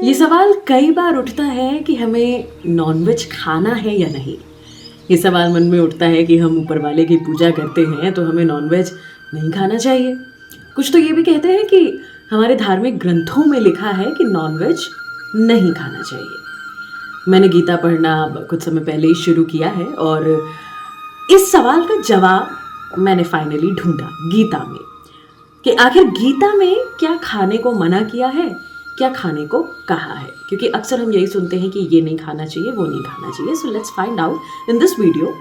ये सवाल कई बार उठता है कि हमें नॉनवेज खाना है या नहीं। ये सवाल मन में उठता है कि हम ऊपर वाले की पूजा करते हैं तो हमें नॉनवेज नहीं खाना चाहिए। कुछ तो ये भी कहते हैं कि हमारे धार्मिक ग्रंथों में लिखा है कि नॉनवेज नहीं खाना चाहिए। मैंने गीता पढ़ना कुछ समय पहले ही शुरू किया है और इस सवाल का जवाब मैंने फाइनली ढूंढा गीता में कि आखिर गीता में क्या खाने को मना किया है, क्या खाने को कहा है। क्योंकि अक्सर हम यही सुनते हैं कि ये नहीं खाना चाहिए, वो नहीं खाना चाहिए। So let's find out in this video.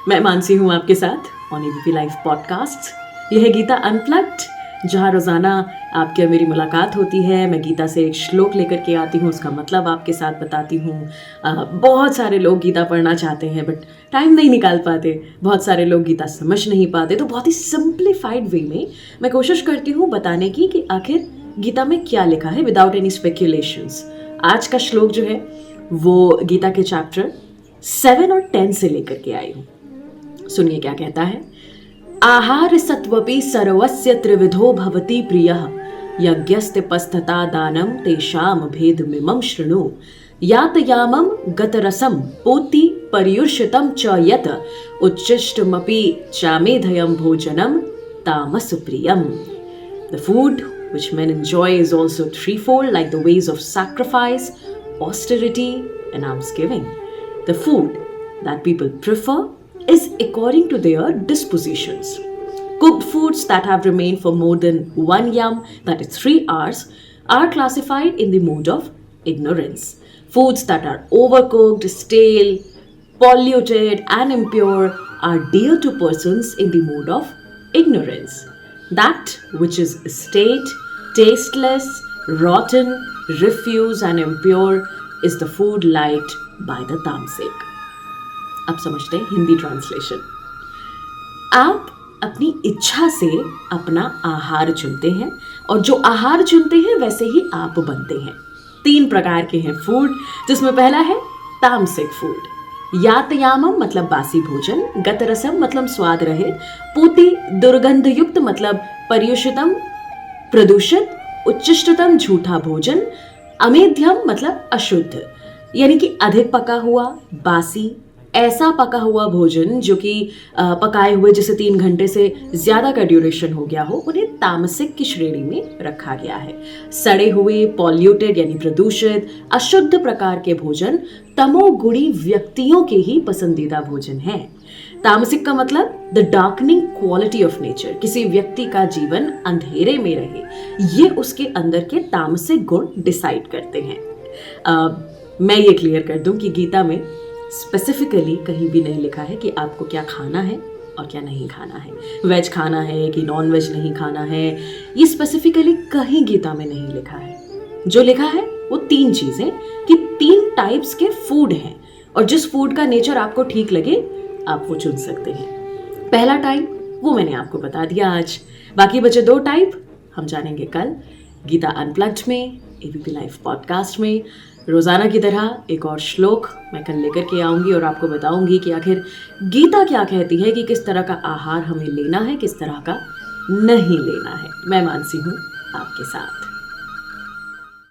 मैं मानसी हूँ आपके साथ ऑन एबीपी लाइव पॉडकास्ट। यह है गीता अनप्लग्ड, जहाँ रोज़ाना आपके और मेरी मुलाकात होती है। मैं गीता से एक श्लोक लेकर के आती हूँ, उसका मतलब आपके साथ बताती हूँ। बहुत सारे लोग गीता पढ़ना चाहते हैं बट टाइम नहीं निकाल पाते। बहुत सारे लोग गीता समझ नहीं पाते। तो बहुत ही सिंप्लीफाइड वे में मैं कोशिश करती हूँ बताने की कि आखिर गीता में क्या लिखा है विदाउट एनी स्पेक्यूलेशंस। आज का श्लोक जो है वो गीता के चैप्टर 7 और 10 से लेकर के आई हूँ। सुनिए क्या कहता है। आहार सत्वपि सर्वस्य त्रिविधो भवति प्रियः यज्ञस्तेपस्थता दानं तेषां भेदमिमं शृणु यातयामं गतरसं पोति पर्युषितं च यत् उच्छिष्टमपि चामेधयं भोजनं तामसप्रियम्। The food which men enjoy is also threefold, like the ways of sacrifice, austerity, and almsgiving. The food that people prefer is according to their dispositions. Cooked foods that have remained for more than 1 yam, that is 3 hours, are classified in the mode of ignorance. Foods that are overcooked, stale, polluted, and impure are dear to persons in the mode of ignorance. That which is stale, tasteless, rotten, refuse, and impure is the food liked by the tamasic. अब समझते हैं Hindi translation. आप अपनी इच्छा से अपना आहार चुनते हैं और जो आहार चुनते हैं वैसे ही आप बनते हैं। 3 प्रकार के हैं फूड, जिसमें पहला है तामसिक फूड। यातयामम मतलब बासी भोजन, गतरसम मतलब स्वाद रहित, पूति दुर्गंध युक्त मतलब पर्युषितम प्रदूषित, उच्चिष्टतम झूठा भोजन, अमेध्यम मतलब अशुद्ध यानी कि अधिक पका हुआ, बासी, ऐसा पका हुआ भोजन जो कि पकाए हुए जैसे 3 घंटे से ज़्यादा का ड्यूरेशन हो गया हो, उन्हें तामसिक की श्रेणी में रखा गया है। सड़े हुए, पॉल्यूटेड यानी प्रदूषित, अशुद्ध प्रकार के भोजन तमोगुणी व्यक्तियों के ही पसंदीदा भोजन है। तामसिक का मतलब the darkening quality of nature, किसी व्यक्ति का जीवन अंधेरे में रहे, ये उसके अंदर के तामसिक गुण डिसाइड करते हैं। मैं ये क्लियर कर दूं कि गीता में स्पेसिफिकली कहीं भी नहीं लिखा है कि आपको क्या खाना है और क्या नहीं खाना है, वेज खाना है कि नॉन वेज नहीं खाना है, ये स्पेसिफिकली कहीं गीता में नहीं लिखा है। जो लिखा है वो 3 चीज़ें कि 3 टाइप्स के फूड हैं और जिस फूड का नेचर आपको ठीक लगे आप वो चुन सकते हैं। पहला टाइप वो मैंने आपको बता दिया आज, बाकी बचे 2 टाइप हम जानेंगे कल गीता अनप्लग्ड में, एबीपी लाइव पॉडकास्ट में। रोज़ाना की तरह एक और श्लोक मैं कल लेकर के आऊँगी और आपको बताऊँगी कि आखिर गीता क्या कहती है कि किस तरह का आहार हमें लेना है, किस तरह का नहीं लेना है। मैं मानसी हूँ आपके साथ।